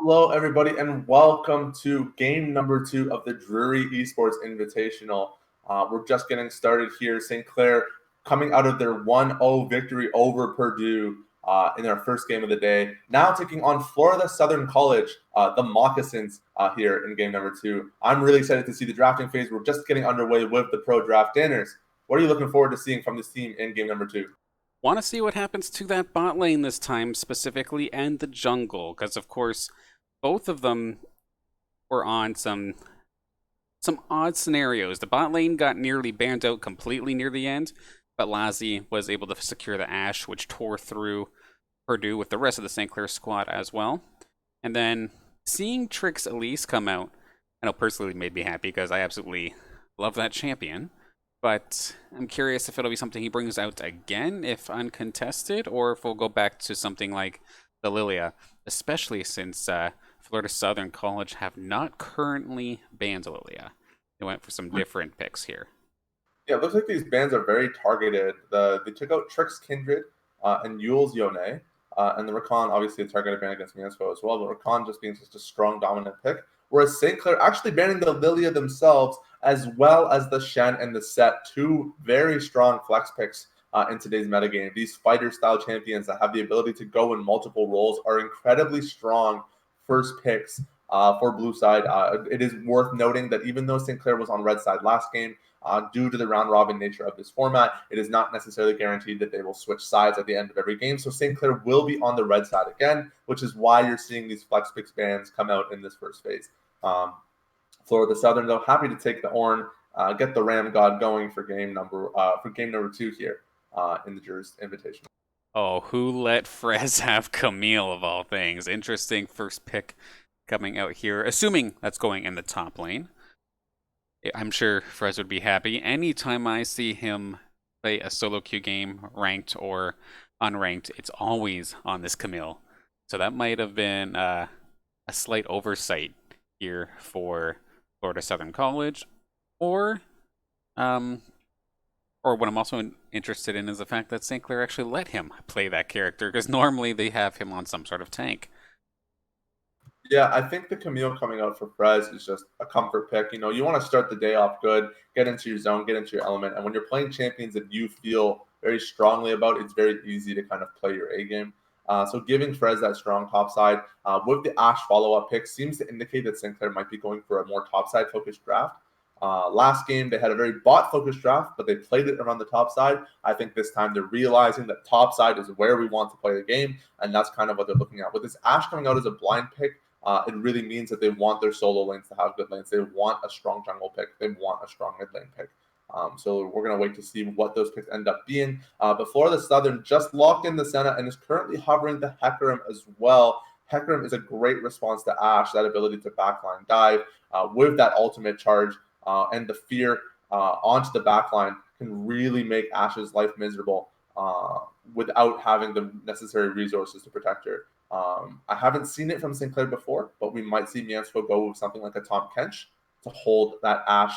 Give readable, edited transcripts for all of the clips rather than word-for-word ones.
Hello, everybody, and welcome to game number 2 of the Drury Esports Invitational. We're just getting started here. St. Clair coming out of their 1-0 victory over Purdue in their first game of the day. Now taking on Florida Southern College, the Moccasins, here in game number 2. I'm really excited to see the drafting phase. We're just getting underway with the pro draft. Danners, what are you looking forward to seeing from this team in game number 2? Want to see what happens to that bot lane this time specifically, and the jungle, because of course both of them were on some odd scenarios. The bot lane got nearly banned out completely near the end, but Lazzy was able to secure the Ashe, which tore through Purdue with the rest of the St. Clair squad as well. And then seeing Trix Elise come out, I know personally made me happy because I absolutely love that champion. But I'm curious if it'll be something he brings out again, if uncontested, or if we'll go back to something like the Lilia, especially since Florida Southern College have not currently banned Lilia. They went for some different picks here. Yeah, it looks like these bans are very targeted. They took out Trix Kindred and Yule's Yone, and the Rakan obviously a targeted ban against Miansfo as well, but Rakan just being such a strong dominant pick. Whereas St. Clair actually banning the Lilia themselves, as well as the Shen and the Set, two very strong flex picks in today's metagame. These fighter-style champions that have the ability to go in multiple roles are incredibly strong first picks for blue side. It is worth noting that even though St. Clair was on red side last game, due to the round-robin nature of this format, it is not necessarily guaranteed that they will switch sides at the end of every game. So St. Clair will be on the red side again, which is why you're seeing these flex picks bans come out in this first phase. Florida Southern, though, happy to take the Ornn, get the Ram God going for game number 2 here in the Juris Invitational. Oh, who let Frez have Camille of all things? Interesting first pick coming out here, assuming that's going in the top lane. I'm sure Frez would be happy. Anytime I see him play a solo queue game, ranked or unranked, it's always on this Camille. So that might have been a slight oversight here for Florida Southern College, or what I'm also interested in is the fact that St. Clair actually let him play that character, because normally they have him on some sort of tank. Yeah, I think the Camille coming out for Frez is just a comfort pick. You want to start the day off good, get into your zone, get into your element. And when you're playing champions that you feel very strongly about, it's very easy to kind of play your A game. So giving Frez that strong top side with the Ashe follow-up pick seems to indicate that St. Clair might be going for a more top side focused draft. Last game, they had a very bot-focused draft, but they played it around the top side. I think this time they're realizing that top side is where we want to play the game, and that's kind of what they're looking at. With this Ashe coming out as a blind pick, it really means that they want their solo lanes to have good lanes. They want a strong jungle pick. They want a strong mid lane pick. So we're going to wait to see what those picks end up being. Before the Southern just locked in the Senna and is currently hovering the Hecarim as well. Hecarim is a great response to Ashe, that ability to backline dive with that ultimate charge and the fear onto the backline can really make Ashe's life miserable without having the necessary resources to protect her. I haven't seen it from St. Clair before, but we might see Miansfo go with something like a Tom Kench to hold that Ashe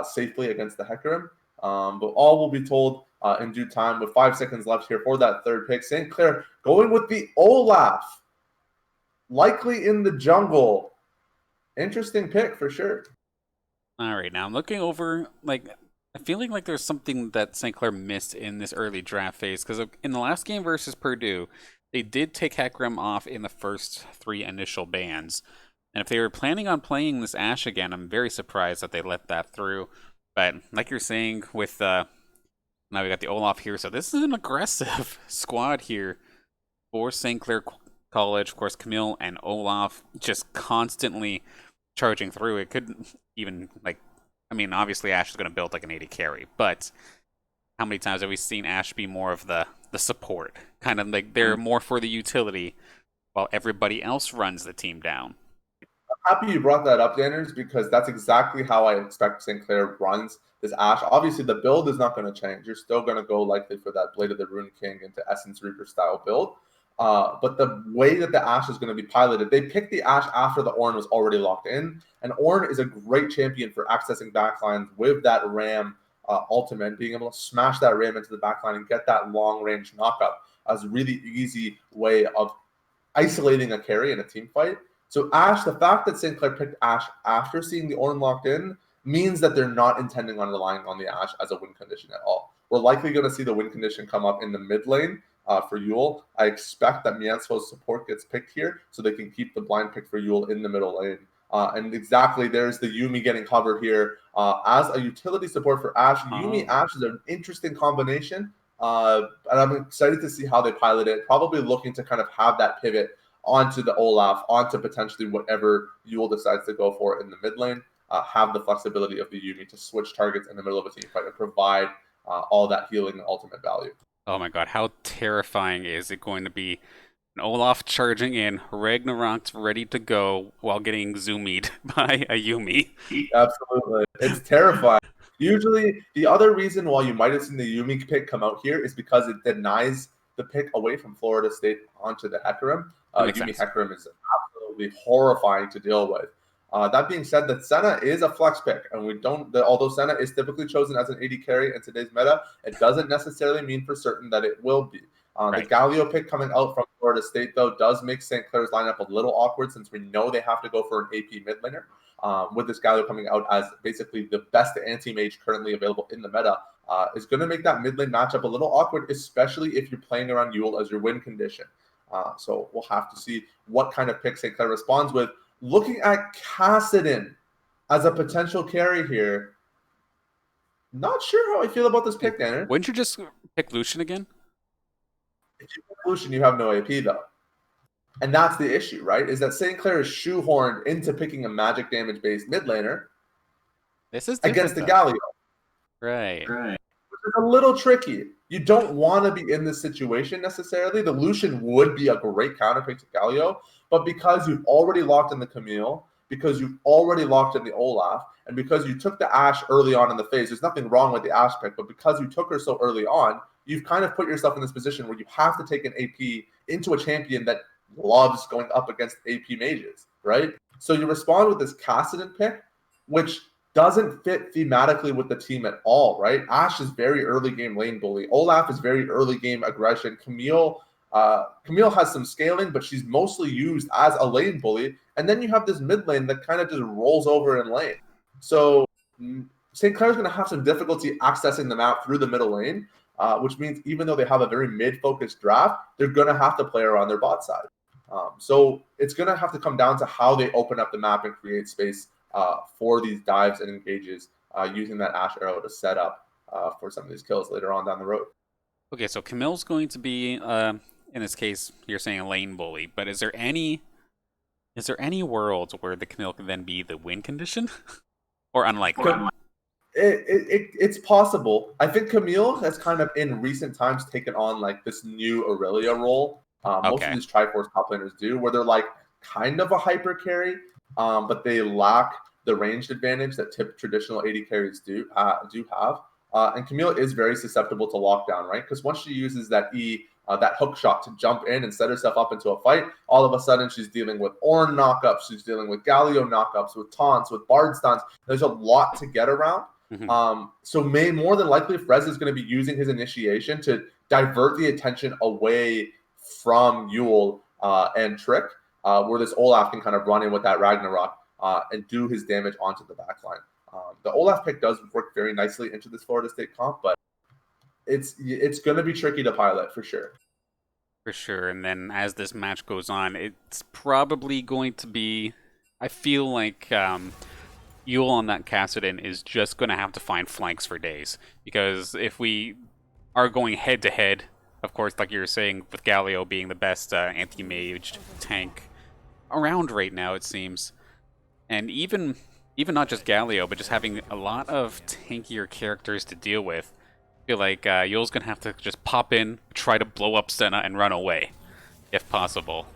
safely against the Hecarim. But all will be told in due time with 5 seconds left here for that third pick. St. Clair going with the Olaf, likely in the jungle. Interesting pick for sure. All right, now I'm looking over, I'm feeling like there's something that St. Clair missed in this early draft phase, because in the last game versus Purdue, they did take Hecarim off in the first 3 initial bans. And if they were planning on playing this Ashe again, I'm very surprised that they let that through. But like you're saying, with now we got the Olaf here, so this is an aggressive squad here for St. Clair College. Of course, Camille and Olaf just constantly charging through. It could even, obviously Ashe is going to build like an 80 carry, but how many times have we seen Ashe be more of the support? Kind of like they're more for the utility while everybody else runs the team down. I'm happy you brought that up, Danners, because that's exactly how I expect St. Clair runs this Ashe. Obviously, the build is not going to change. You're still going to go likely for that Blade of the Rune King into Essence Reaper style build. But the way that the Ashe is going to be piloted, they picked the Ashe after the Ornn was already locked in. And Ornn is a great champion for accessing backlines with that Ram ultimate, being able to smash that Ram into the backline and get that long range knockup as a really easy way of isolating a carry in a team fight. So Ashe, the fact that St. Clair picked Ashe after seeing the Ornn locked in means that they're not intending on relying on the Ashe as a win condition at all. We're likely going to see the win condition come up in the mid lane for Yule. I expect that Mienzo's support gets picked here so they can keep the blind pick for Yule in the middle lane. And exactly, there's the Yuumi getting covered here as a utility support for Ashe. Yuumi Ashe is an interesting combination, and I'm excited to see how they pilot it. Probably looking to kind of have that pivot onto the Olaf, onto potentially whatever Yule decides to go for in the mid lane. Have the flexibility of the Yuumi to switch targets in the middle of a team fight and provide all that healing and ultimate value. Oh my god, how terrifying is it going to be? An Olaf charging in, Ragnarok's ready to go while getting zoomied by a Yuumi. Absolutely. It's terrifying. Usually, the other reason why you might have seen the Yuumi pick come out here is because it denies the pick away from Florida State onto the Hecarim. Yuumi Hecarim is absolutely horrifying to deal with. That being said, that Senna is a flex pick, and although Senna is typically chosen as an AD carry in today's meta, it doesn't necessarily mean for certain that it will be. The Galio pick coming out from Florida State, though, does make St. Clair's lineup a little awkward since we know they have to go for an AP mid laner. With this Galio coming out as basically the best anti-mage currently available in the meta, is going to make that mid lane matchup a little awkward, especially if you're playing around Yule as your win condition. So we'll have to see what kind of pick St. Clair responds with. Looking at Kassadin as a potential carry here, not sure how I feel about this pick, Danner. Wouldn't you just pick Lucian again? If you pick Lucian, you have no AP, though. And that's the issue, right? Is that St. Clair is shoehorned into picking a magic damage-based mid laner against the Galio. Right. Which is a little tricky. You don't want to be in this situation necessarily. The Lucian would be a great counterpick to Galio, but because you've already locked in the Camille, because you've already locked in the Olaf, and because you took the Ashe early on in the phase, there's nothing wrong with the Ashe pick, but because you took her so early on, you've kind of put yourself in this position where you have to take an AP into a champion that loves going up against AP mages, right? So you respond with this Kassadin pick, which doesn't fit thematically with the team at all, right? Ashe is very early game lane bully. Olaf is very early game aggression. Camille has some scaling, but she's mostly used as a lane bully. And then you have this mid lane that kind of just rolls over in lane. So St. Clair's going to have some difficulty accessing the map through the middle lane, which means even though they have a very mid-focused draft, they're going to have to play around their bot side. So it's going to have to come down to how they open up the map and create space for these dives and engages using that Ashe arrow to set up for some of these kills later on down the road. Okay, so Camille's going to be, in this case, you're saying a lane bully, but is there any world where the Camille can then be the win condition? Or unlikely? It's possible. I think Camille has kind of in recent times taken on like this new Aurelia role. Most of these Triforce top laners do, where they're like kind of a hyper carry, but they lack the ranged advantage that traditional AD carries do have. And Camille is very susceptible to lockdown, right? Because once she uses that that hook shot to jump in and set herself up into a fight, all of a sudden she's dealing with Ornn knockups, she's dealing with Galio knockups, with taunts, with Bard stuns. There's a lot to get around. So more than likely, Frez is going to be using his initiation to divert the attention away from Yule and Trick, where this Olaf can kind of run in with that Ragnarok and do his damage onto the backline. The Olaf pick does work very nicely into this Florida State comp, but it's going to be tricky to pilot for sure. For sure, and then as this match goes on, it's probably going to be, I feel like Yule on that Kassadin is just going to have to find flanks for days, because if we are going head-to-head, of course, like you were saying, with Galio being the best anti-mage tank around right now, it seems, and even not just Galio, but just having a lot of tankier characters to deal with, I feel like Yule's going to have to just pop in, try to blow up Senna, and run away, if possible.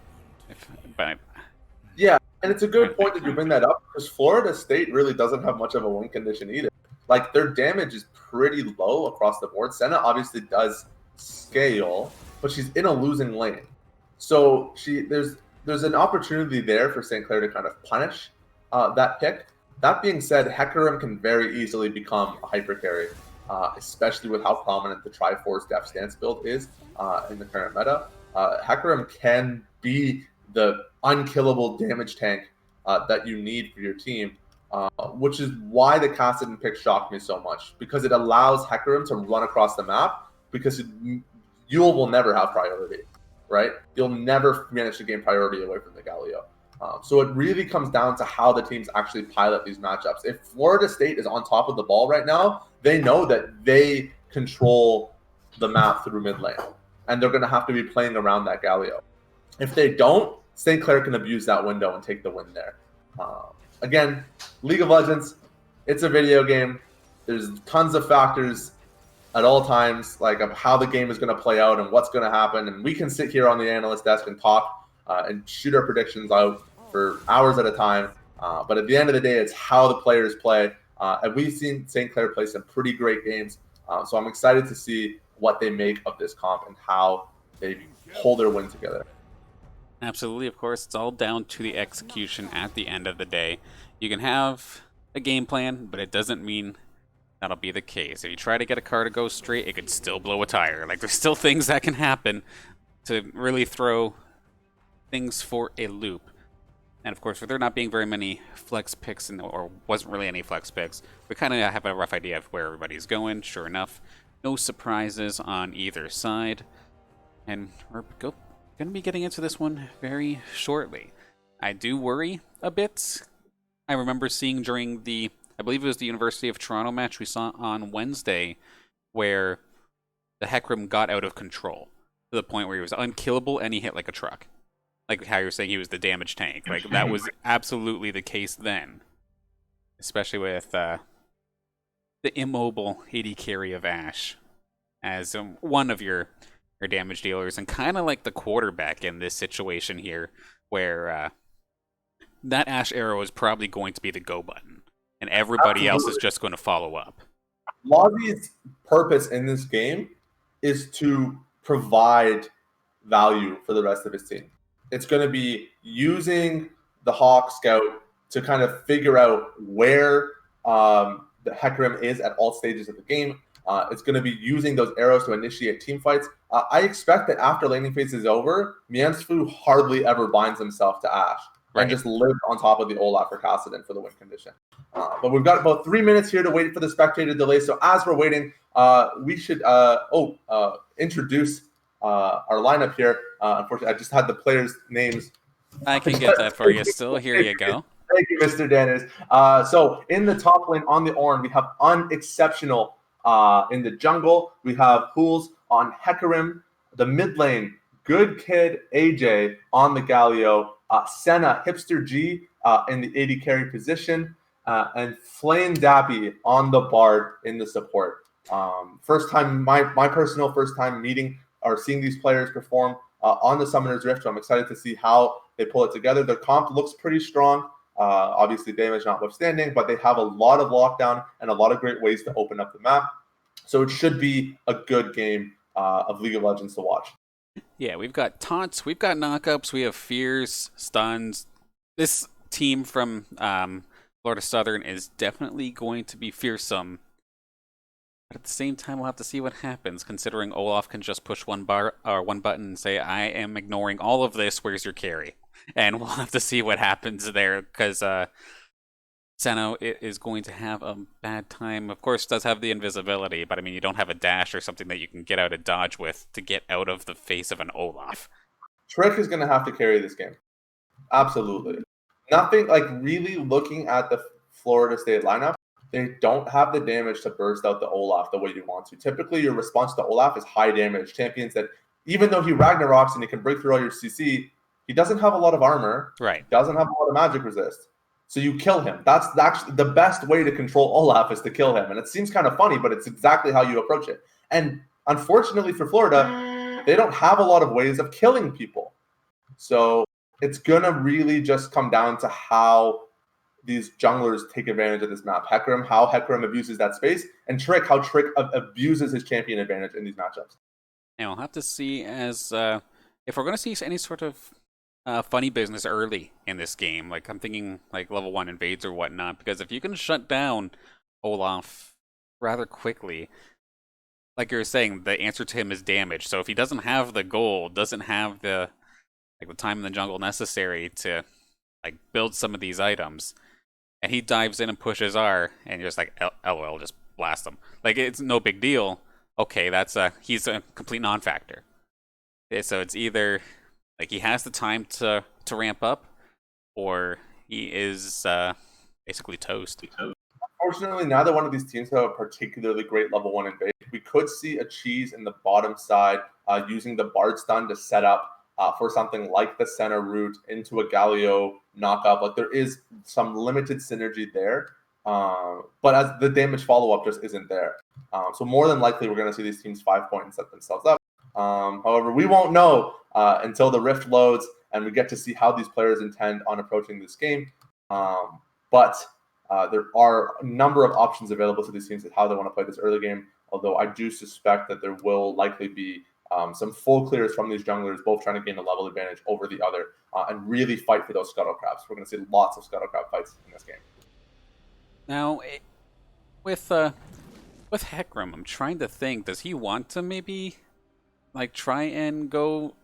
Yeah, and it's a good point that you bring that up, because Florida State really doesn't have much of a win condition either. Like, their damage is pretty low across the board. Senna obviously does scale, but she's in a losing lane. So there's an opportunity there for St. Clair to kind of punish that pick. That being said, Hecarim can very easily become a hyper carry, especially with how prominent the Triforce Death Stance build is in the current meta. Hecarim can be the unkillable damage tank that you need for your team. Which is why the Kassadin pick shocked me so much, because it allows Hecarim to run across the map, because Yule will never have priority, right? You'll never manage to gain priority away from the Galio. So it really comes down to how the teams actually pilot these matchups. If Florida State is on top of the ball right now, they know that they control the map through mid lane, and they're going to have to be playing around that Galio. If they don't, St. Clair can abuse that window and take the win there. Again, League of Legends, it's a video game. There's tons of factors at all times, like of how the game is going to play out and what's going to happen. And we can sit here on the analyst desk and talk and shoot our predictions out for hours at a time. But at the end of the day, it's how the players play. And we've seen St. Clair play some pretty great games. So I'm excited to see what they make of this comp and how they hold their win together. Absolutely, of course. It's all down to the execution at the end of the day. You can have a game plan, but it doesn't mean that'll be the case. If you try to get a car to go straight, it could still blow a tire. Like, there's still things that can happen to really throw things for a loop. And of course, with there not being very many flex picks, or wasn't really any flex picks, we kind of have a rough idea of where everybody's going. Sure enough, no surprises on either side. And we're going to be getting into this one very shortly. I do worry a bit. I remember seeing during the, I believe it was the University of Toronto match we saw on Wednesday, where the Hecarim got out of control to the point where he was unkillable and he hit like a truck. Like how you were saying he was the damage tank. Like, that was absolutely the case then. Especially with the immobile AD carry of Ashe as one of your damage dealers, and kind of like the quarterback in this situation here, where that Ashe arrow is probably going to be the go button, and everybody else is just going to follow up. Logi's purpose in this game is to provide value for the rest of his team. It's going to be using the Hawk Scout to kind of figure out where the Hecarim is at all stages of the game. It's going to be using those arrows to initiate team fights. I expect that after laning phase is over, Miansfu hardly ever binds himself to Ashe and just lives on top of the Olaf or Kassadin for the win condition. But we've got about 3 minutes here to wait for the spectator delay. So as we're waiting, we should introduce our lineup here. Unfortunately, I just had the players' names. I can get that for you still. Here you go. Thank you, Mr. Dennis. So in the top lane on the Ornn, we have Unexceptional. In the jungle, we have Pools on Hecarim. The mid lane, Good Kid AJ on the Galio. Senna, Hipster G in the AD carry position. And Flame Dappy on the Bard in the support. First time, my personal first time meeting or seeing these players perform on the Summoner's Rift. So I'm excited to see how they pull it together. Their comp looks pretty strong. Obviously, damage notwithstanding, but they have a lot of lockdown and a lot of great ways to open up the map. So it should be a good game of League of Legends to watch. Yeah, we've got taunts, we've got knockups, we have fears, stuns. This team from Florida Southern is definitely going to be fearsome. But at the same time, we'll have to see what happens, considering Olaf can just push one button and say, I am ignoring all of this, where's your carry? And we'll have to see what happens there, because Senna is going to have a bad time. Of course, does have the invisibility, but I mean, you don't have a dash or something that you can get out of dodge with to get out of the face of an Olaf. Trick is going to have to carry this game. Absolutely. Nothing like really looking at the Florida State lineup. They don't have the damage to burst out the Olaf the way you want to. Typically, your response to Olaf is high damage. Champions that, even though he Ragnaroks and he can break through all your CC, he doesn't have a lot of armor. Right. Doesn't have a lot of magic resist. So you kill him. That's actually the best way to control Olaf, is to kill him. And it seems kind of funny, but it's exactly how you approach it. And unfortunately for Florida, they don't have a lot of ways of killing people. So it's going to really just come down to how these junglers take advantage of this map. Hecarim, how Hecarim abuses that space, and Trick, how Trick abuses his champion advantage in these matchups. And we'll have to see as if we're going to see any sort of funny business early in this game. Like, I'm thinking like level 1 invades or whatnot, because if you can shut down Olaf rather quickly, like you were saying, the answer to him is damage. So if he doesn't have the gold, doesn't have the like the time in the jungle necessary to like build some of these items, and he dives in and pushes R, and you're just like, LOL, just blast him. Like it's no big deal. Okay, he's a complete non-factor. So it's either like he has the time to ramp up, or he is basically toast. Fortunately, neither one of these teams have a particularly great level 1 invade. We could see a cheese in the bottom side using the Bard stun to set up for something like the center route into a Galio knockup. Like there is some limited synergy there, but as the damage follow-up just isn't there. So more than likely, we're going to see these teams 5 point and set themselves up. However, we won't know until the Rift loads and we get to see how these players intend on approaching this game. But there are a number of options available to these teams at how they want to play this early game, although I do suspect that there will likely be some full clears from these junglers, both trying to gain a level advantage over the other and really fight for those scuttle crabs. We're going to see lots of scuttle crab fights in this game. Now, with Hecarim, I'm trying to think, does he want to maybe like try and go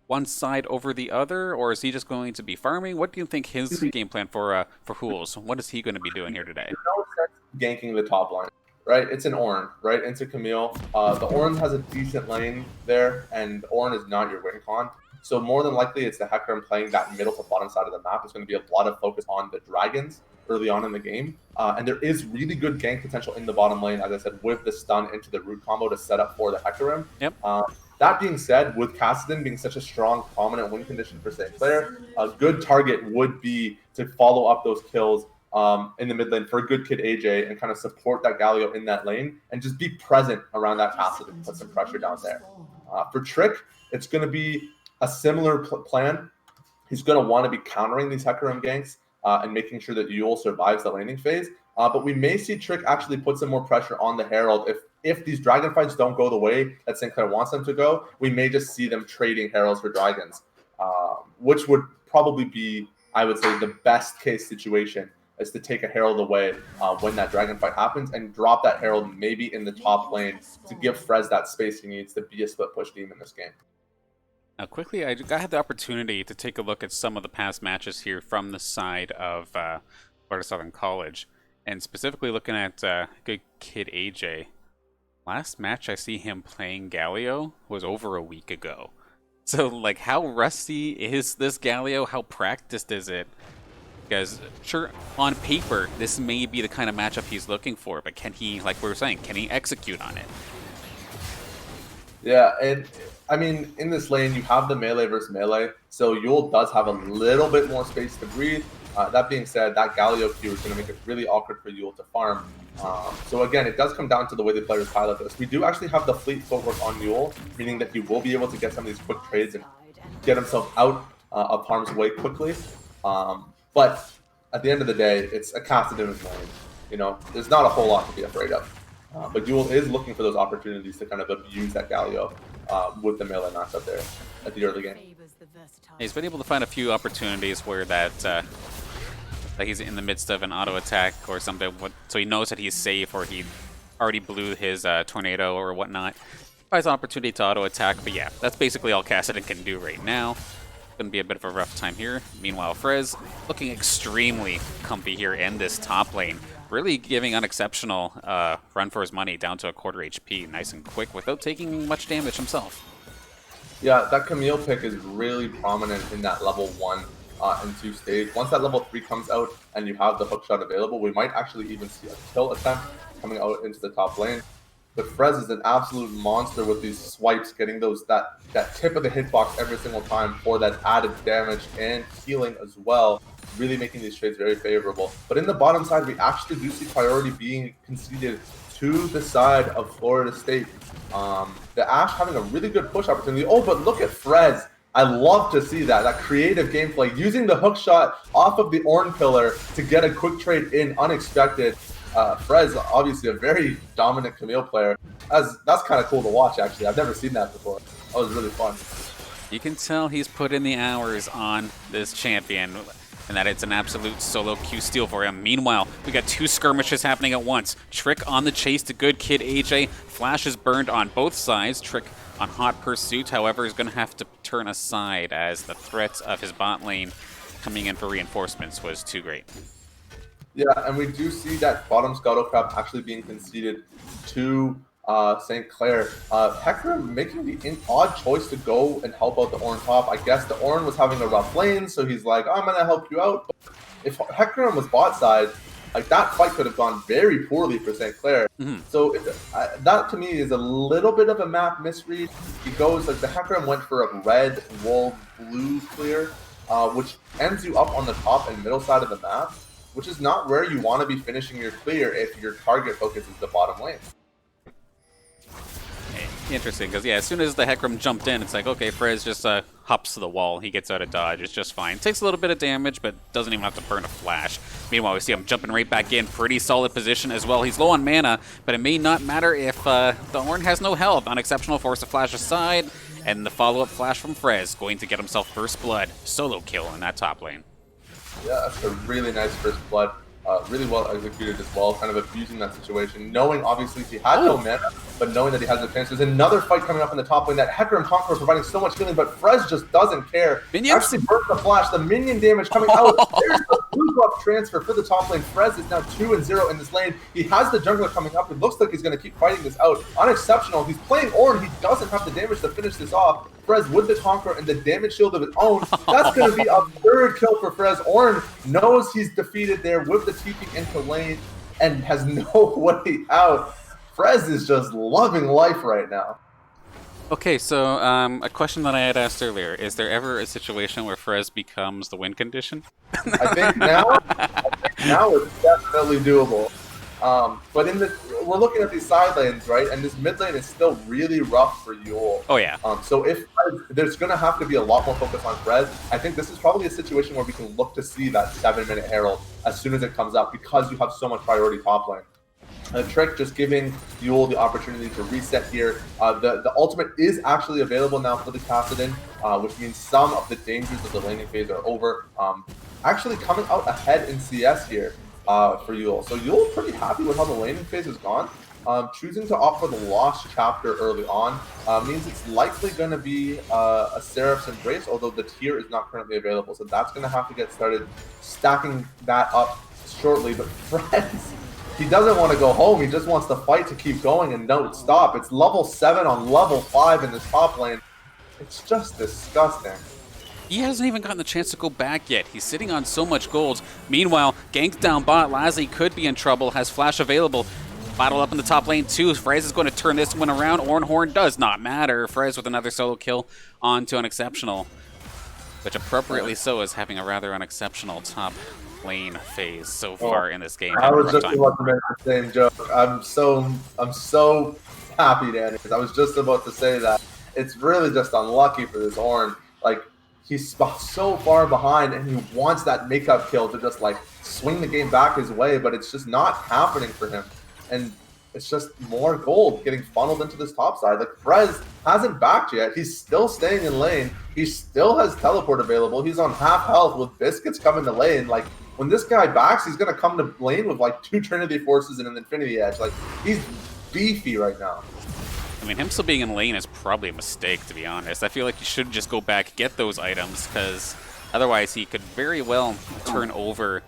one side over the other, or is he just going to be farming? What do you think his game plan for Hools? What is he going to be doing here today? There's no sense ganking the top line, right? It's an Ornn, right? Into Camille. The Ornn has a decent lane there, and Ornn is not your win con. So more than likely, it's the Hecarim playing that middle to bottom side of the map. It's going to be a lot of focus on the dragons early on in the game. And there is really good gank potential in the bottom lane, as I said, with the stun into the root combo to set up for the Hecarim. Yep. That being said, with Kassadin being such a strong, prominent win condition for St. Clair, a good target would be to follow up those kills in the mid lane for a good kid AJ and kind of support that Galio in that lane and just be present around that Kassadin, put some pressure down there. For Trick, it's going to be a similar plan. He's going to want to be countering these Hecarim ganks and making sure that Yule survives the laning phase. But we may see Trick actually put some more pressure on the Herald. If these dragon fights don't go the way that St. Clair wants them to go, we may just see them trading Heralds for dragons, which would probably be, I would say, the best case situation is to take a Herald away when that dragon fight happens and drop that Herald maybe in the top lane to give Frez that space he needs to be a split push team in this game. Now, quickly, I had the opportunity to take a look at some of the past matches here from the side of Florida Southern College, and specifically looking at good kid AJ. Last match I see him playing Galio was over a week ago. So, like, how rusty is this Galio? How practiced is it? Because, sure, on paper, this may be the kind of matchup he's looking for, but can he, like we were saying, can he execute on it? Yeah, and I mean, in this lane, you have the melee versus melee, so Yule does have a little bit more space to breathe. That being said, that Galio Q is going to make it really awkward for Yule to farm. So again, it does come down to the way the players pilot this. We do actually have the fleet footwork on Yule, meaning that he will be able to get some of these quick trades and get himself out of harm's way quickly. But at the end of the day, it's a Kassadin lane. You know, there's not a whole lot to be afraid of. But Yule is looking for those opportunities to kind of abuse that Galio with the melee matchup there at the early game. He's been able to find a few opportunities where that he's in the midst of an auto attack or something, so he knows that he's safe, or he already blew his tornado or whatnot. Finds an opportunity to auto attack, but yeah, that's basically all Kassadin can do right now. Gonna be a bit of a rough time here. Meanwhile, Frez looking extremely comfy here in this top lane. Really giving an exceptional run for his money, down to a quarter HP, nice and quick, without taking much damage himself. Yeah, that Camille pick is really prominent in that level 1 and 2 stage. Once that level 3 comes out and you have the hookshot available, we might actually even see a kill attempt coming out into the top lane. But Frez is an absolute monster with these swipes, getting that tip of the hitbox every single time for that added damage and healing as well, really making these trades very favorable. But in the bottom side, we actually do see priority being conceded to the side of Florida State. The Ashe having a really good push opportunity. Oh, but look at Frez. I love to see that creative gameplay, using the hook shot off of the Ornn pillar to get a quick trade in unexpected. Frez, obviously a very dominant Camille player. That's kind of cool to watch, actually. I've never seen that before. That was really fun. You can tell he's put in the hours on this champion, and that it's an absolute solo Q steal for him. Meanwhile, we got two skirmishes happening at once. Trick on the chase to good kid AJ. Flash is burned on both sides. Trick on Hot Pursuit. However, is going to have to turn aside as the threat of his bot lane coming in for reinforcements was too great. Yeah, and we do see that bottom Scuttle Crab actually being conceded to St. Clair. Hecarim making the odd choice to go and help out the Ornn top. I guess the Ornn was having a rough lane, so he's like, I'm going to help you out. But if Hecarim was bot side, like that fight could have gone very poorly for St. Clair. So that to me is a little bit of a map misread. He goes, like the Hecarim went for a red, wool, blue clear, which ends you up on the top and middle side of the map, which is not where you want to be finishing your clear if your target focus is the bottom lane. Interesting, because yeah, as soon as the Hecarim jumped in, it's like, okay, Frez just hops to the wall, he gets out of dodge, it's just fine. Takes a little bit of damage, but doesn't even have to burn a flash. Meanwhile, we see him jumping right back in, pretty solid position as well. He's low on mana, but it may not matter if the Ornn has no health. Unexceptional force to flash aside, and the follow-up flash from Frez, going to get himself first blood. Solo kill in that top lane. Yeah, that's a really nice first blood. Really well executed as well, kind of abusing that situation, knowing obviously he had no mana, but knowing that he has the chance. There's another fight coming up in the top lane that Hecarim Conqueror is providing so much healing, but Frez just doesn't care. Minions? Actually burst the flash, the minion damage coming out. There's the blue buff transfer for the top lane. Frez is now 2-0 in this lane. He has the jungler coming up. It looks like he's going to keep fighting this out. Unexceptional. He's playing Ornn. He doesn't have the damage to finish this off. Frez with the Conqueror and the damage shield of his own. That's going to be a third kill for Frez. Ornn knows he's defeated there with the TP into lane and has no way out. Frez is just loving life right now. Okay, so a question that I had asked earlier, is there ever a situation where Frez becomes the win condition? I think now it's definitely doable. But we're looking at these side lanes, right? And this mid lane is still really rough for Yule. Oh, yeah. So if there's going to have to be a lot more focus on Frez, I think this is probably a situation where we can look to see that 7-minute Herald as soon as it comes out because you have so much priority top lane. A trick just giving Yule the opportunity to reset here. The ultimate is actually available now for the Kassadin, which means some of the dangers of the laning phase are over. Actually coming out ahead in CS here. For Yule. So Yule pretty happy with how the laning phase has gone. Choosing to opt for the Lost Chapter early on means it's likely going to be a Seraph's Embrace, although the tier is not currently available. So that's going to have to get started stacking that up shortly. But Frez, he doesn't want to go home. He just wants to fight to keep going and don't stop. It's level 7 on level 5 in this top lane. It's just disgusting. He hasn't even gotten the chance to go back yet. He's sitting on so much gold. Meanwhile, ganked down bot. Lazzy could be in trouble. Has flash available. Battle up in the top lane too. Frez is going to turn this one around. Ornhorn does not matter. Frez with another solo kill onto Unexceptional, which appropriately so is having a rather unexceptional top lane phase so far in this game. I was just about to make the same joke. I'm so happy, Danny, because I was just about to say that. It's really just unlucky for this Ornn. Like, he's so far behind and he wants that makeup kill to just like swing the game back his way, but it's just not happening for him. And it's just more gold getting funneled into this top side. Like Frez hasn't backed yet. He's still staying in lane. He still has teleport available. He's on half health with biscuits coming to lane. Like when this guy backs, he's going to come to lane with like 2 Trinity Forces and an Infinity Edge. Like he's beefy right now. I mean, him still being in lane is probably a mistake, to be honest. I feel like he should just go back, get those items, because otherwise he could very well turn over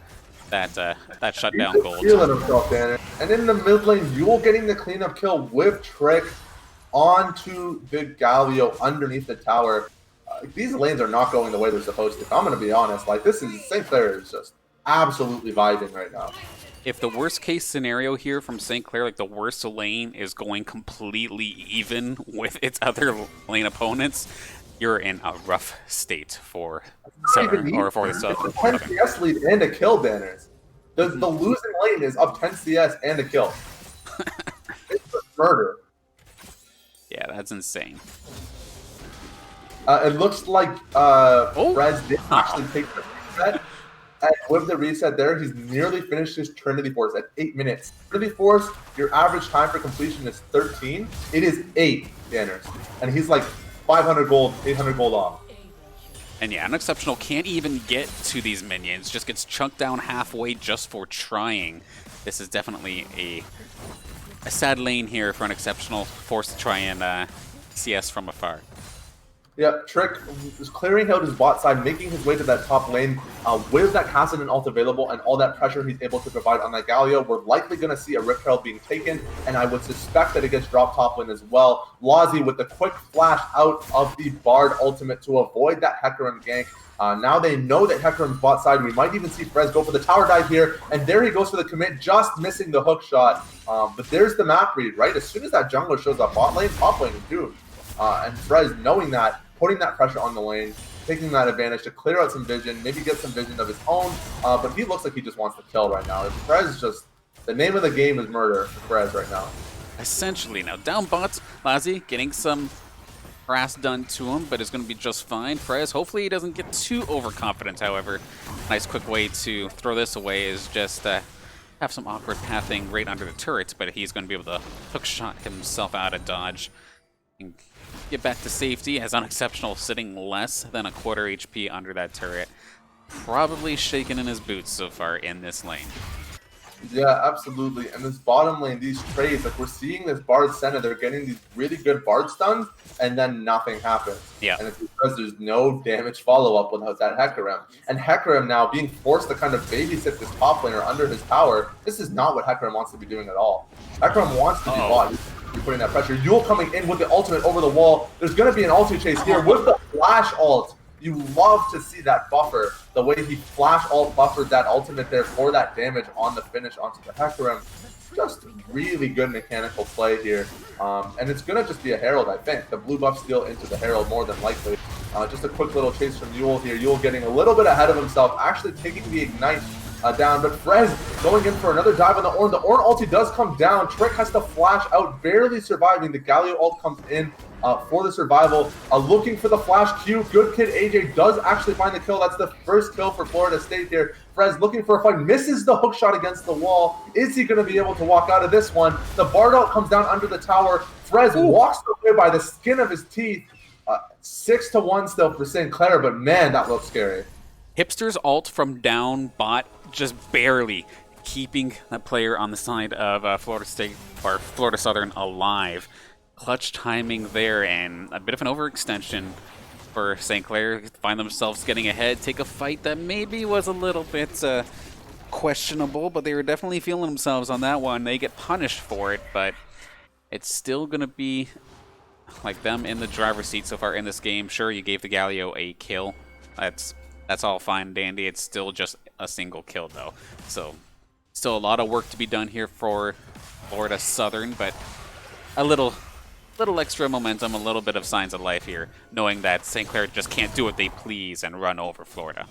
that shutdown gold. He's feeling himself, Danny. And in the mid lane, Yule getting the cleanup kill with Trick onto the Galio underneath the tower. These lanes are not going the way they're supposed to. I'm going to be honest. Like, this is, St. Clair is just absolutely vibing right now. If the worst case scenario here from St. Clair, like the worst lane is going completely even with its other lane opponents, you're in a rough state for Southern, or for the Southern. It's a 10 CS lead and a kill, Banners. The losing lane is up 10 CS and a kill. It's a murder. Yeah, that's insane. It looks like Frez did actually take the reset. And with the reset there, he's nearly finished his Trinity Force at 8 minutes. Trinity Force, your average time for completion is 13. It is 8, Banners. And he's like 500 gold, 800 gold off. And yeah, Unexceptional can't even get to these minions. Just gets chunked down halfway just for trying. This is definitely a sad lane here for Unexceptional. Forced to try and CS from afar. Yeah, Trick is clearing out his bot side, making his way to that top lane. With that Kassadin ult available and all that pressure he's able to provide on that Galio, we're likely going to see a Rift Herald being taken, and I would suspect that it gets dropped top lane as well. Lazi with the quick flash out of the Bard ultimate to avoid that Hecarim gank. Now they know that Hecarim's bot side. We might even see Frez go for the tower dive here, and there he goes for the commit, just missing the hook shot. But there's the map read, right? As soon as that jungler shows up bot lane, top lane is doomed. And Frez, knowing that, putting that pressure on the lane, taking that advantage to clear out some vision, maybe get some vision of his own, but he looks like he just wants to kill right now. Frez is just, the name of the game is murder for Frez right now. Essentially. Now down bots, Lazi getting some harass done to him, but is going to be just fine. Frez, hopefully he doesn't get too overconfident, however. Nice quick way to throw this away is just have some awkward pathing right under the turret, but he's going to be able to hook shot himself out of dodge and get back to safety. As Unexceptional sitting less than a quarter HP under that turret. Probably shaking in his boots so far in this lane. Yeah, absolutely. And this bottom lane, these trades, like we're seeing this Bard Senna, they're getting these really good Bard stuns, and then nothing happens. Yeah. And it's because there's no damage follow-up without that Hecarim. And Hecarim now being forced to kind of babysit this top laner under his power, this is not what Hecarim wants to be doing at all. Hecarim wants to be bot. You're putting that pressure. Yule coming in with the ultimate over the wall. There's going to be an ulti chase here with the flash ult. You love to see that buffer, the way he flash ult buffered that ultimate there for that damage on the finish onto the Hecarim. Just really good mechanical play here. And it's going to just be a Herald, I think. The blue buff steal into the Herald more than likely. Just a quick little chase from Yule here. Yule getting a little bit ahead of himself, actually taking the Ignite down, but Frez going in for another dive on the Ornn. The Ornn ulti does come down. Trick has to flash out, barely surviving. The Galio ult comes in for the survival. Looking for the flash Q. Good Kid AJ does actually find the kill. That's the first kill for Florida State here. Frez looking for a fight, misses the hook shot against the wall. Is he going to be able to walk out of this one? The Bard ult comes down under the tower. Frez walks away by the skin of his teeth. 6-1 still for Sinclair, but man, that looks scary. Hipster's ult from down bot just barely keeping that player on the side of Florida State or Florida Southern alive. Clutch timing there and a bit of an overextension for St. Clair. Find themselves getting ahead, take a fight that maybe was a little bit questionable, but they were definitely feeling themselves on that one. They get punished for it, but it's still going to be like them in the driver's seat so far in this game. Sure, you gave the Galio a kill. That's all fine and dandy. It's still just a single kill, though. So, still a lot of work to be done here for Florida Southern, but a little extra momentum, a little bit of signs of life here, knowing that St. Clair just can't do what they please and run over Florida.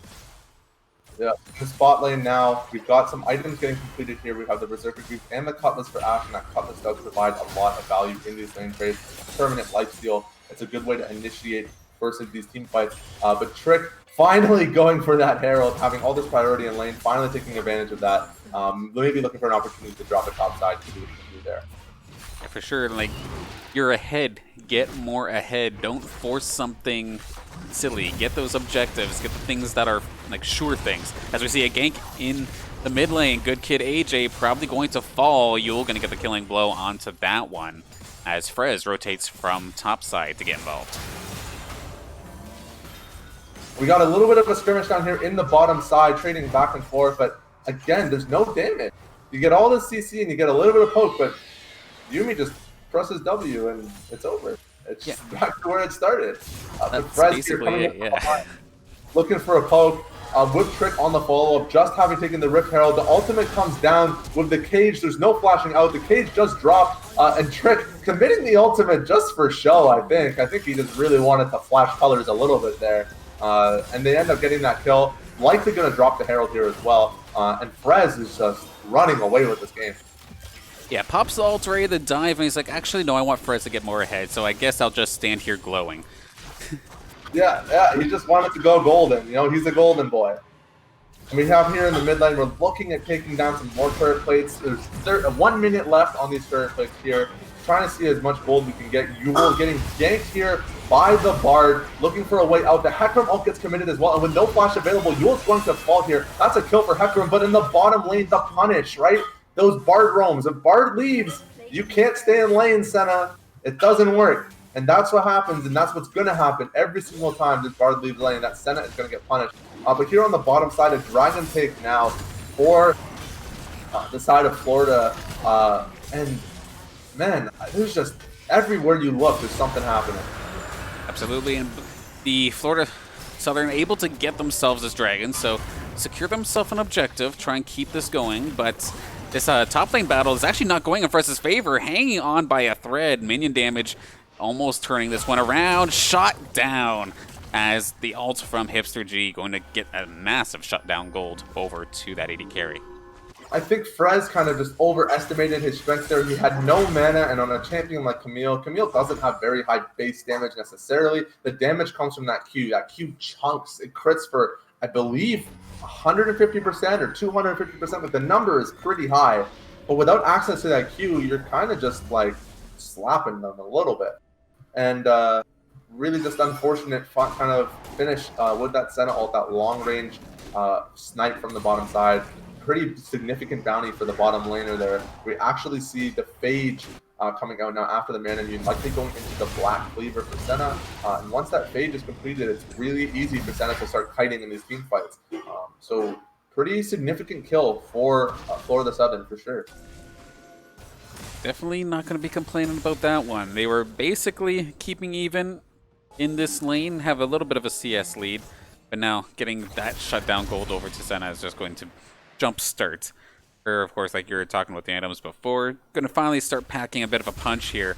Yeah, in the spot lane now, we've got some items getting completed here. We have the Berserker Goop and the Cutlass for Ash, and that Cutlass does provide a lot of value in these lane trades. It's a permanent lifesteal. It's a good way to initiate first of these team fights. But Trick finally going for that Herald, having all this priority in lane, finally taking advantage of that. Maybe looking for an opportunity to drop it top side to do what you can do there. Yeah, for sure, like, you're ahead. Get more ahead. Don't force something silly. Get those objectives. Get the things that are, like, sure things. As we see a gank in the mid lane, Good Kid AJ probably going to fall. Yule going to get the killing blow onto that one as Frez rotates from top side to get involved. We got a little bit of a skirmish down here in the bottom side, trading back and forth, but again, there's no damage. You get all this CC and you get a little bit of poke, but Yuumi just presses W and it's over. It's just back to where it started. That's basically it, yeah. Looking for a poke, with Trick on the follow-up, just having taken the Rift Herald. The ultimate comes down with the cage. There's no flashing out. The cage just dropped, and Trick committing the ultimate just for show, I think. I think he just really wanted to flash colors a little bit there. And they end up getting that kill. Likely going to drop the Herald here as well. And Frez is just running away with this game. Yeah, pops the ult ready to dive, and he's like, actually, no, I want Frez to get more ahead, so I guess I'll just stand here glowing. Yeah, he just wanted to go golden. You know, he's a golden boy. And we have here in the mid lane, we're looking at taking down some more turret plates. There's 1 minute left on these turret plates here. Trying to see as much gold we can get. Yule getting ganked here by the Bard, looking for a way out. The Hecarim ult gets committed as well, and with no flash available, Yule's going to fall here. That's a kill for Hecarim, but in the bottom lane, the punish, right? Those Bard roams. If Bard leaves, you can't stay in lane, Senna. It doesn't work. And that's what happens, and that's what's going to happen every single time this Bard leaves lane. That Senna is going to get punished. But here on the bottom side, a Dragon take now for the side of Florida. And, man, there's just everywhere you look, there's something happening. Absolutely, and the Florida Southern able to get themselves this dragon, so secure themselves an objective, try and keep this going, but this top lane battle is actually not going in Frez's favor, hanging on by a thread. Minion damage almost turning this one around, shot down as the ult from Hipster G going to get a massive shutdown gold over to that AD carry. I think Frez kind of just overestimated his strength there. He had no mana, and on a champion like Camille doesn't have very high base damage necessarily. The damage comes from that Q. That Q chunks. It crits for, I believe, 150% or 250%, but the number is pretty high. But without access to that Q, you're kind of just like slapping them a little bit. And really just unfortunate kind of finish with that Senna ult, that long range snipe from the bottom side. Pretty significant bounty for the bottom laner there. We actually see the Phage coming out now after the Mana Immune, likely going into the Black Cleaver for Senna. And once that Phage is completed, it's really easy for Senna to start kiting in these team fights. So pretty significant kill for Florida Southern for sure. Definitely not going to be complaining about that one. They were basically keeping even in this lane, have a little bit of a CS lead, but now getting that shutdown gold over to Senna is just going to jump start. Or, of course, like you were talking about the items before, going to finally start packing a bit of a punch here.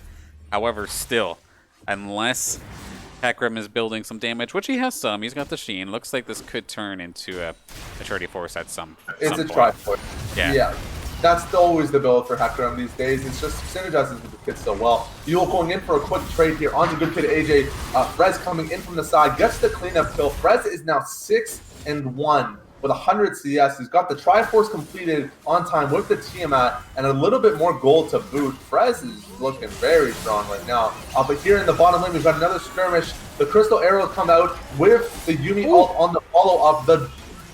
However, still, unless Hecarim is building some damage, which he has some, he's got the Sheen. Looks like this could turn into a Charity Force at some It's a point. Triforce. Yeah. That's always the build for Hecarim these days. It's just synergizes with the kid so well. Yule going in for a quick trade here onto good kid AJ. Frez coming in from the side, gets the cleanup kill. Frez is now 6-1 with 100 CS. He's got the Triforce completed on time with the Tiamat and a little bit more gold to boot. Frez is looking very strong right now. But here in the bottom lane, we've got another skirmish. The Crystal Arrows come out with the Yumi ult on the follow-up. The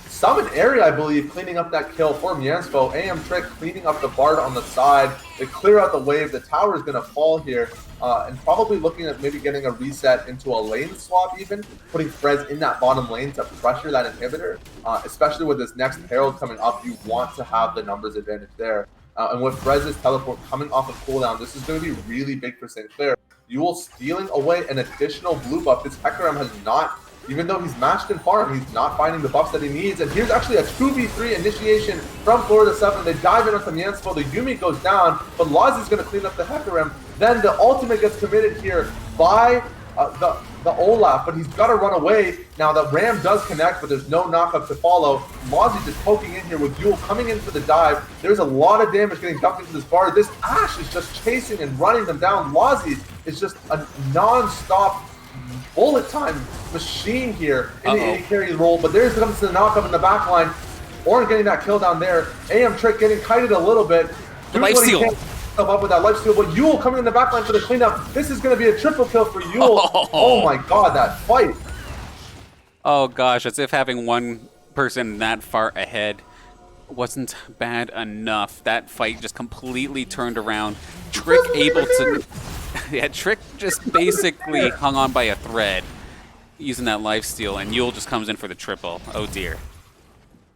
Summon area, I believe, cleaning up that kill for Mianspo. AM Trick cleaning up the Bard on the side. They clear out the wave. The tower is going to fall here. And probably looking at maybe getting a reset into a lane swap even. Putting Frez in that bottom lane to pressure that inhibitor. Especially with this next Herald coming up, you want to have the numbers advantage there. And with Frez's teleport coming off of cooldown, this is going to be really big for St. Clair. Yule stealing away an additional blue buff. This Hecarim has not, even though he's matched in farm, he's not finding the buffs that he needs. And here's actually a 2v3 initiation from Florida 7. They dive in onto Mianspo. The Yumi goes down, but Lazi's going to clean up the Hecarim. Then the ultimate gets committed here by the Olaf, but he's got to run away. Now the Ram does connect, but there's no knockup to follow. Lazi just poking in here with Yule coming in for the dive. There's a lot of damage getting dumped into this Bard. This Ashe is just chasing and running them down. Lazi is just a non-stop bullet time machine here in the AD carry role, but there's comes the knockup in the back line. Ornn getting that kill down there. AM Trick getting kited a little bit. Life steal. Up with that life steal, but Yule coming in the back line for the cleanup. This is going to be a triple kill for Yule. Oh my god, that fight. Oh gosh, as if having one person that far ahead wasn't bad enough. That fight just completely turned around. Trick able to... Yeah, Trick just basically hung on by a thread using that lifesteal, and Yule just comes in for the triple. Oh dear.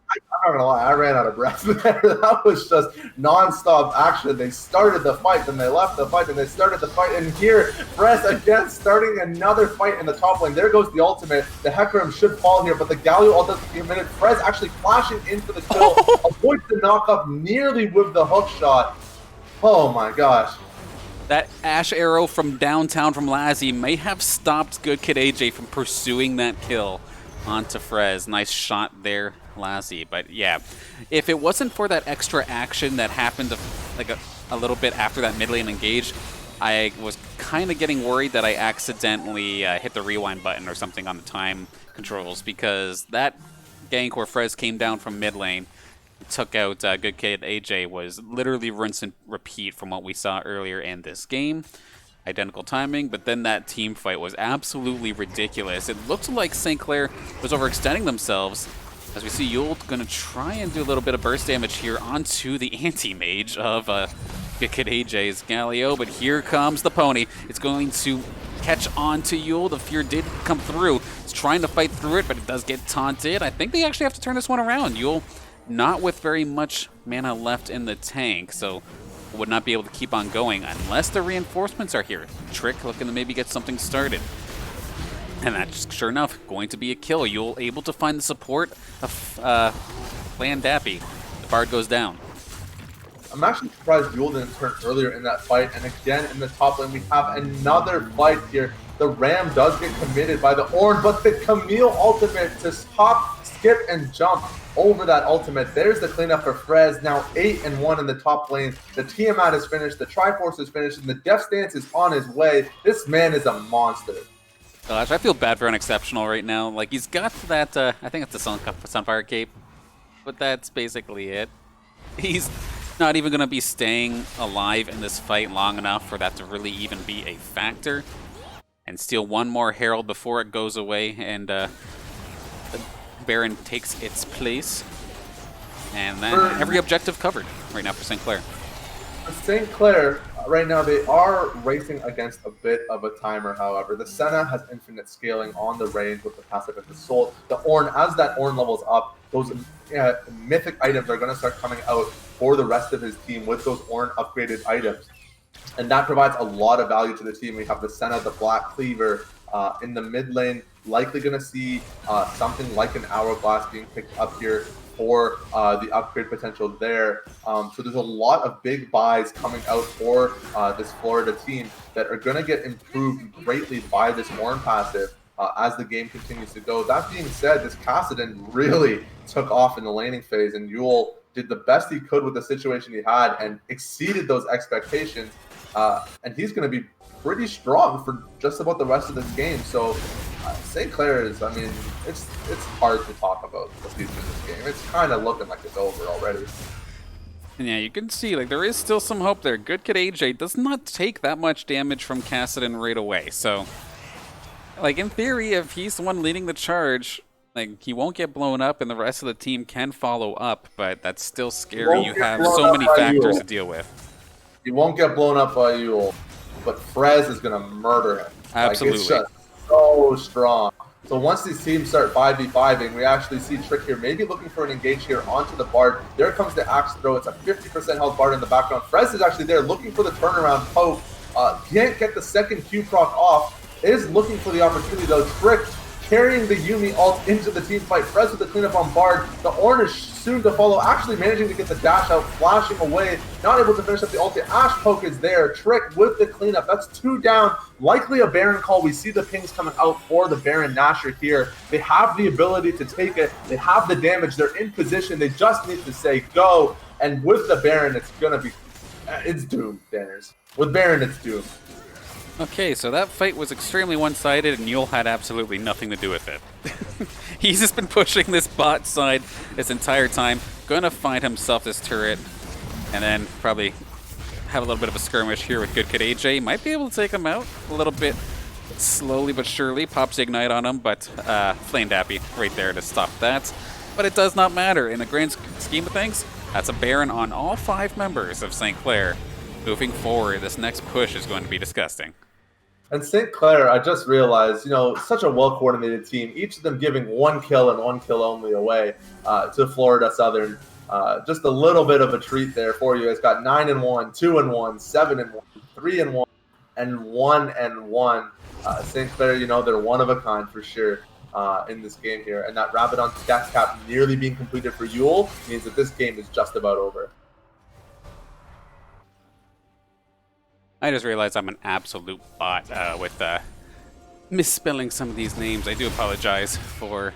I'm not gonna lie, I ran out of breath there. That was just non-stop action. They started the fight, then they left the fight, then they started the fight, and here, Frez again starting another fight in the top lane. There goes the ultimate. The Hecarim should fall here, but the Galio ult doesn't get a minute. Frez actually flashing in for the kill, avoids the knockup nearly with the hook shot. Oh my gosh. That Ashe arrow from downtown from Lazi may have stopped Good Kid AJ from pursuing that kill onto Frez. Nice shot there, Lazi. But yeah, if it wasn't for that extra action that happened like a little bit after that mid lane engage, I was kind of getting worried that I accidentally hit the rewind button or something on the time controls, because that gank where Frez came down from mid lane, took out Good Kid AJ, was literally rinse and repeat from what we saw earlier in this game. Identical timing, but then that team fight was absolutely ridiculous. It looked like St. Clair was overextending themselves, as we see Yule going to try and do a little bit of burst damage here onto the anti-mage of Good Kid AJ's Galio, but here comes the pony. It's going to catch on to Yule. The fear did come through. He's trying to fight through it, but it does get taunted. I think they actually have to turn this one around. Yule not with very much mana left in the tank, so would not be able to keep on going unless the reinforcements are here. Trick looking to maybe get something started. And that's, sure enough, going to be a kill. Yule able to find the support of Flandappy. The Bard goes down. I'm actually surprised Yule didn't turn earlier in that fight. And again, in the top lane, we have another fight here. The Ram does get committed by the Ornn, but the Camille ultimate to hop, skip, and jump over that ultimate. There's the cleanup for Frez. Now 8-1 in the top lane. The Tiamat is finished. The Triforce is finished. And the Death Stance is on his way. This man is a monster. Gosh, I feel bad for Unexceptional right now. Like, he's got that, I think it's the Sunfire Cape. But that's basically it. He's not even going to be staying alive in this fight long enough for that to really even be a factor. And steal one more Herald before it goes away, and the Baron takes its place. And then every objective covered right now for St. Clair. St. Clair, right now, they are racing against a bit of a timer, however. The Senna has infinite scaling on the range with the passive of the Soul. The Ornn, as that Ornn levels up, those mythic items are going to start coming out for the rest of his team with those Ornn upgraded items. And that provides a lot of value to the team. We have the Senna, the Black Cleaver in the mid lane. Likely going to see something like an Hourglass being picked up here for the upgrade potential there. So there's a lot of big buys coming out for this Florida team that are going to get improved greatly by this Ornn passive as the game continues to go. That being said, this Kassadin really took off in the laning phase, and Yule did the best he could with the situation he had and exceeded those expectations. And he's going to be pretty strong for just about the rest of this game. So St. Clair is, I mean, it's hard to talk about the future of this game. It's kind of looking like it's over already. And yeah, you can see, like, there is still some hope there. Good Kid AJ does not take that much damage from Kassadin right away. So, like, in theory, if he's the one leading the charge, like, he won't get blown up and the rest of the team can follow up, but that's still scary. You have so many factors to deal with. He won't get blown up by Yule, but Frez is going to murder him. Absolutely. Like, it's just so strong. So once these teams start 5v5ing, we actually see Trick here maybe looking for an engage here onto the Bard. There comes the Axe Throw. It's a 50% health Bard in the background. Frez is actually there looking for the turnaround poke. Can't get the second Q proc off. Is looking for the opportunity though. Trick carrying the Yuumi ult into the team fight. Frez with the cleanup on Bard. The Ornn is soon to follow, actually managing to get the dash out, flashing away, not able to finish up the ulti. Ash poke is there. Trick with the cleanup. That's 2 down. Likely a Baron call. We see the pings coming out for the Baron Nashor here. They have the ability to take it. They have the damage. They're in position. They just need to say go. And with the Baron, it's going to be, it's doomed, Danners. With Baron, it's doomed. Okay, so that fight was extremely one-sided, and Yule had absolutely nothing to do with it. He's just been pushing this bot side this entire time. Gonna find himself this turret, and then probably have a little bit of a skirmish here with Good Kid AJ. Might be able to take him out a little bit slowly but surely. Pops the Ignite on him, but Flandappy right there to stop that. But it does not matter. In the grand scheme of things, that's a Baron on all 5 members of St. Clair. Moving forward, this next push is going to be disgusting. And St. Clair, I just realized, you know, such a well-coordinated team, each of them giving 1 kill and 1 kill only away to Florida Southern. Just a little bit of a treat there for you. It's got 9-1, 2-1, 7-1, 3-1, and 1-1. St. Clair, you know, they're one of a kind for sure in this game here. And that Rabadon stats cap nearly being completed for Yule means that this game is just about over. I just realized I'm an absolute bot with misspelling some of these names. I do apologize for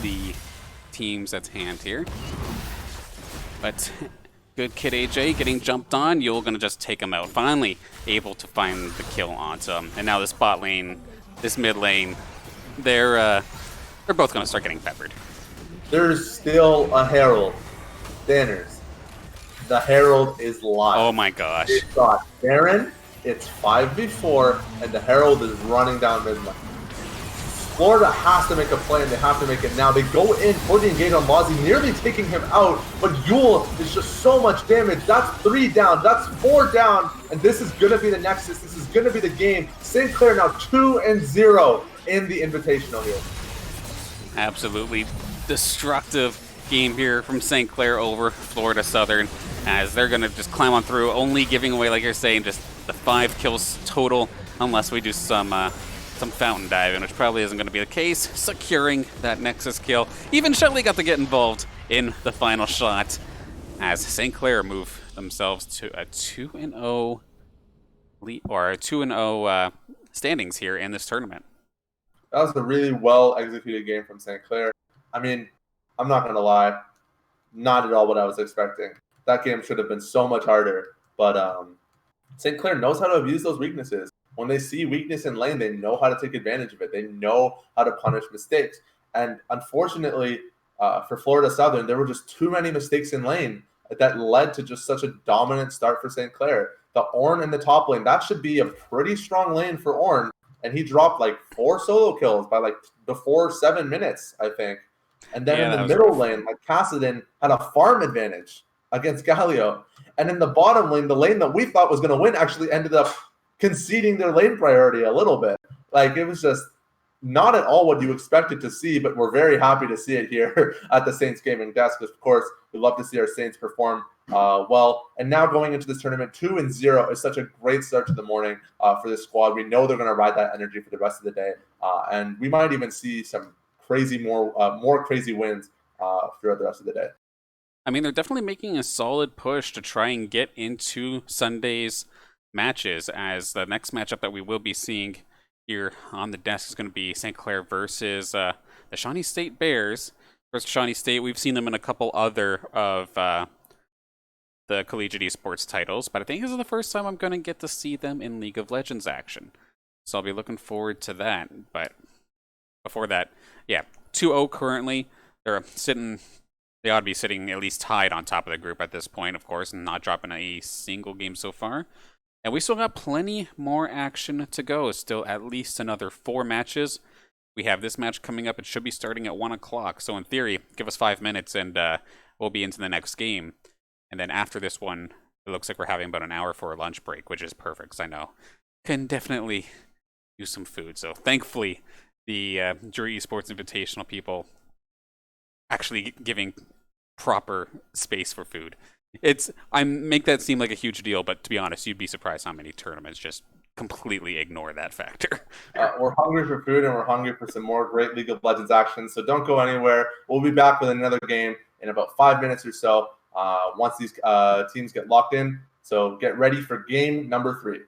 the teams at hand here. But Good Kid AJ getting jumped on. You're going to just take him out. Finally able to find the kill onto him. And now this bot lane, this mid lane, they're both going to start getting peppered. There's still a Herald. Danners. The Herald is live. Oh my gosh. It's got Baron, it's 5v4, and the Herald is running down mid lane. Florida has to make a play, and they have to make it now. They go in for the engage on Mozzie, nearly taking him out, but Yule is just so much damage. That's 3 down, that's 4 down, and this is going to be the Nexus. This is going to be the game. St. Clair now 2-0 in the Invitational here. Absolutely destructive game here from St. Clair over Florida Southern, as they're going to just climb on through, only giving away, like you're saying, just the 5 kills total, unless we do some fountain diving, which probably isn't going to be the case, securing that Nexus kill. Even Shelly got to get involved in the final shot, as St. Clair move themselves to a 2-0 lead, or a 2-0 standings here in this tournament. That was a really well-executed game from St. Clair. I mean, I'm not going to lie, not at all what I was expecting. That game should have been so much harder, but St. Clair knows how to abuse those weaknesses. When they see weakness in lane, they know how to take advantage of it. They know how to punish mistakes. And unfortunately, for Florida Southern, there were just too many mistakes in lane that led to just such a dominant start for St. Clair. The Ornn in the top lane, that should be a pretty strong lane for Ornn. And he dropped like 4 solo kills by like before 7 minutes, I think. And then in the middle lane, like Kassadin had a farm advantage against Galio. And in the bottom lane, the lane that we thought was going to win actually ended up conceding their lane priority a little bit. Like, it was just not at all what you expected to see, but we're very happy to see it here at the Saints Gaming Desk. Of course, we love to see our Saints perform well. And now going into this tournament, 2-0 is such a great start to the morning for this squad. We know they're going to ride that energy for the rest of the day. And we might even see some more crazy wins throughout the rest of the day. I mean, they're definitely making a solid push to try and get into Sunday's matches, as the next matchup that we will be seeing here on the desk is going to be St. Clair versus the Shawnee State Bears. Versus Shawnee State, we've seen them in a couple other of the collegiate esports titles, but I think this is the first time I'm going to get to see them in League of Legends action. So I'll be looking forward to that. But before that, yeah, 2-0 currently. They ought to be sitting at least tied on top of the group at this point, of course, and not dropping a single game so far. And we still got plenty more action to go. Still at least another 4 matches. We have this match coming up. It should be starting at 1 o'clock. So in theory, give us 5 minutes and we'll be into the next game. And then after this one, it looks like we're having about an hour for a lunch break, which is perfect, because I know can definitely use some food. So thankfully, the Drury Esports Invitational people actually giving proper space for food. I make that seem like a huge deal, but to be honest, you'd be surprised how many tournaments just completely ignore that factor. We're hungry for food, and we're hungry for some more great League of Legends action, so don't go anywhere. We'll be back with another game in about 5 minutes or so once these teams get locked in. So get ready for game number 3.